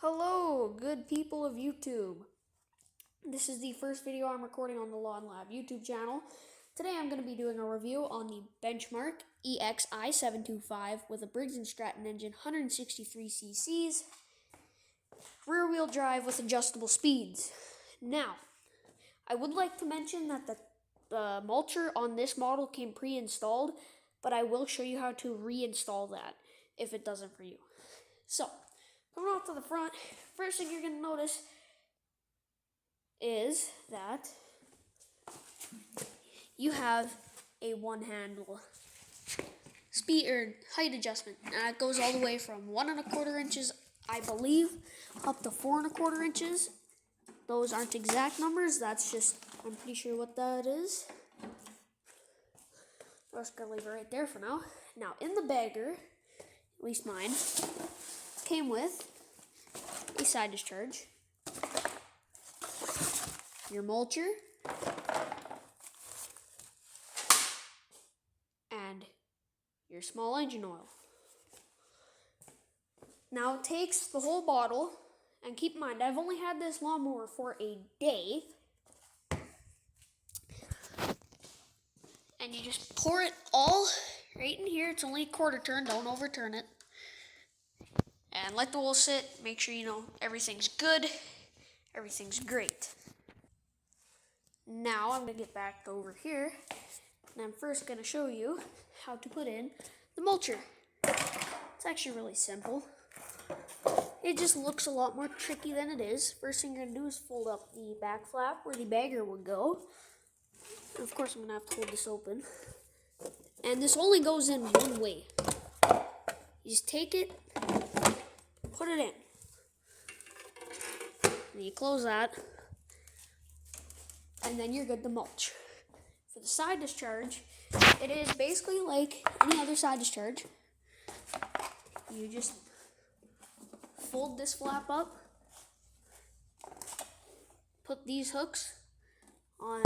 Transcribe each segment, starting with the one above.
Hello, good people of YouTube. This is the first video I'm recording on the Lawn Lab YouTube channel. Today I'm going to be doing a review on the Benchmark EXi725 with a Briggs & Stratton engine, 163 cc's, rear-wheel drive with adjustable speeds. Now, I would like to mention that the mulcher on this model came pre-installed, but I will show you how to reinstall that if it doesn't for you. So, coming off to the front, first thing you're going to notice is that you have a one-handle speed or height adjustment. It goes all the way from 1 1/4 inches, I believe, up to 4 1/4 inches. Those aren't exact numbers. That's just, I'm pretty sure what that is. I'm just gonna leave it right there for now. Now, in the bagger, at least mine, came with a side discharge, your mulcher, and your small engine oil. Now it takes the whole bottle, and keep in mind, I've only had this lawnmower for a day, and you just pour it all right in here. It's only a quarter turn, don't overturn it. And let the oil sit, make sure you know everything's good, everything's great. Now I'm going to get back over here, and I'm first going to show you how to put in the mulcher. It's actually really simple. It just looks a lot more tricky than it is. First thing you're going to do is fold up the back flap where the bagger would go. And of course I'm going to have to hold this open. And this only goes in one way. You just take it, put it in. And you close that. And then you're good to mulch. For the side discharge, it is basically like any other side discharge. You just fold this flap up, put these hooks on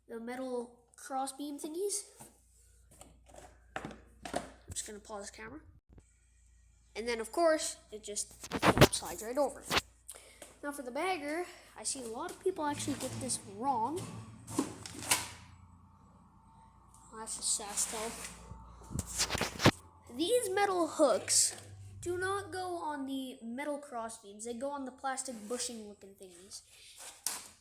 the metal crossbeam thingies. I'm just going to pause the camera. And then, of course, it just slides right over. Now for the bagger, I see a lot of people actually get this wrong. That's just Sastel. These metal hooks do not go on the metal crossbeams. They go on the plastic bushing looking thingies.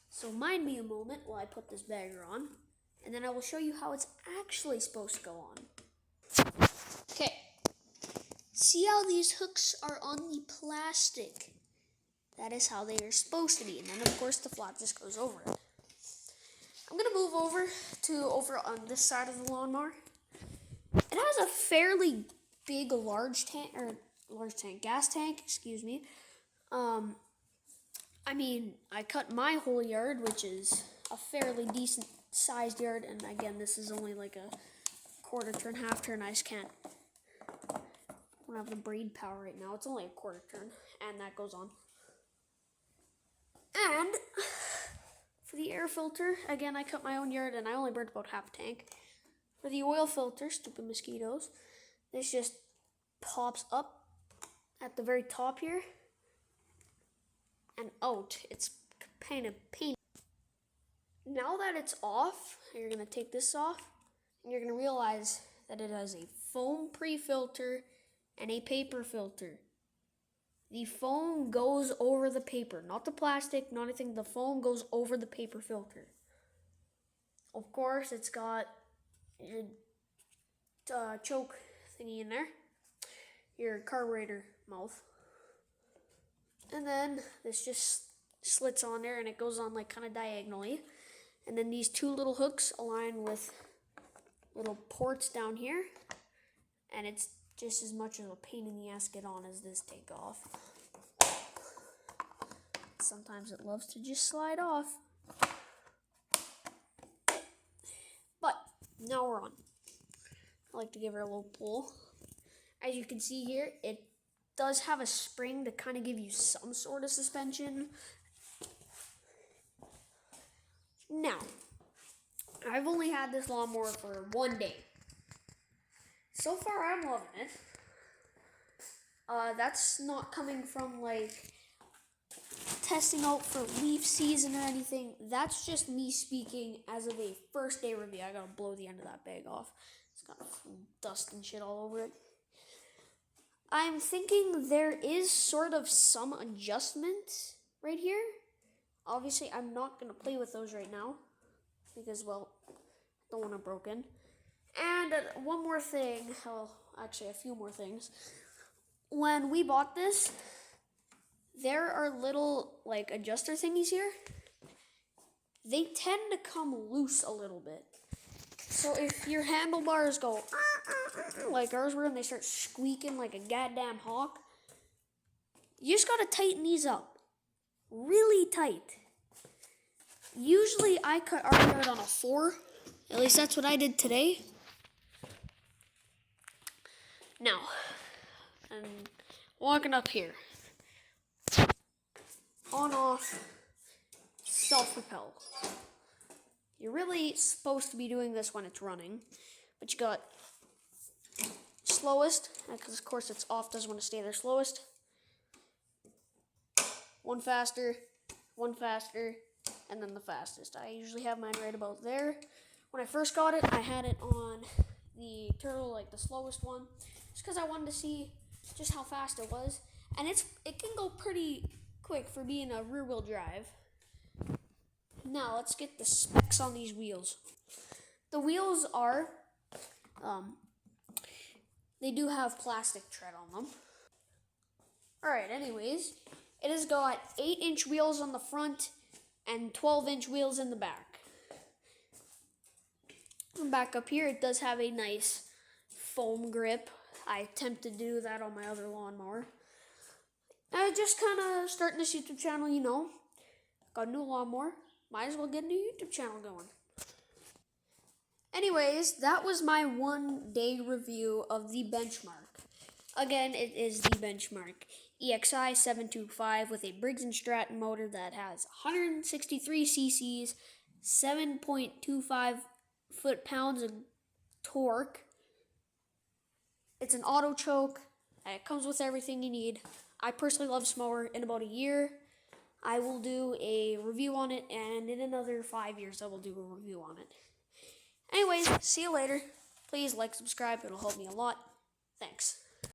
So mind me a moment while I put this bagger on, and then I will show you how it's actually supposed to go on. Okay. See how these hooks are on the plastic? That is how they are supposed to be. And then, of course, the flap just goes over it. I'm going to move over on this side of the lawnmower. It has a fairly big gas tank, excuse me. I cut my whole yard, which is a fairly decent sized yard. And again, this is only like a quarter turn, half turn. I don't have the braid power right now. It's only a quarter turn, and that goes on. And for the air filter, again, I cut my own yard, and I only burned about half a tank. For the oil filter, stupid mosquitoes, this just pops up at the very top here and out. It's kind of painful. Now that it's off, you're going to take this off, and you're going to realize that it has a foam pre-filter and a paper filter. The foam goes over the paper, not the plastic, not anything. The foam goes over the paper filter. Of course, it's got your choke thingy in there, your carburetor mouth, and then this just slits on there, and it goes on like kind of diagonally. And then these two little hooks align with little ports down here, and it's just as much of a pain in the ass to get on as this take off. Sometimes it loves to just slide off. But now we're on. I like to give her a little pull. As you can see here, it does have a spring to kind of give you some sort of suspension. Now, I've only had this lawnmower for one day. So far, I'm loving it. That's not coming from like testing out for leaf season or anything. That's just me speaking as of a first day review. I gotta blow the end of that bag off. It's got dust and shit all over it. I'm thinking there is sort of some adjustment right here. Obviously, I'm not gonna play with those right now because, well, I don't want it broken. And one more thing, well, actually a few more things. When we bought this, there are little like adjuster thingies here. They tend to come loose a little bit. So if your handlebars go like ours were and they start squeaking like a goddamn hawk, you just gotta tighten these up really tight. Usually I cut our yard on a 4. At least that's what I did today. Now, I'm walking up here. On, off, self-propel. You're really supposed to be doing this when it's running, but you got slowest, because of course it's off, doesn't want to stay there, slowest. One faster, and then the fastest. I usually have mine right about there. When I first got it, I had it on the turtle, like the slowest one, just because I wanted to see just how fast it was. And it can go pretty quick for being a rear-wheel drive. Now, let's get the specs on these wheels. The wheels are, they do have plastic tread on them. Alright, anyways, it has got 8-inch wheels on the front and 12-inch wheels in the back. And back up here, it does have a nice foam grip. I attempted to do that on my other lawnmower. I just kind of starting this YouTube channel, you know. Got a new lawnmower. Might as well get a new YouTube channel going. Anyways, that was my 1-day review of the Benchmark. Again, it is the Benchmark EXI 725 with a Briggs & Stratton motor that has 163 cc's, 7.25 foot-pounds of torque. It's an auto choke, and it comes with everything you need. I personally love this mower. In about a year, I will do a review on it, and in another 5 years, I will do a review on it. Anyways, see you later. Please like, subscribe. It'll help me a lot. Thanks.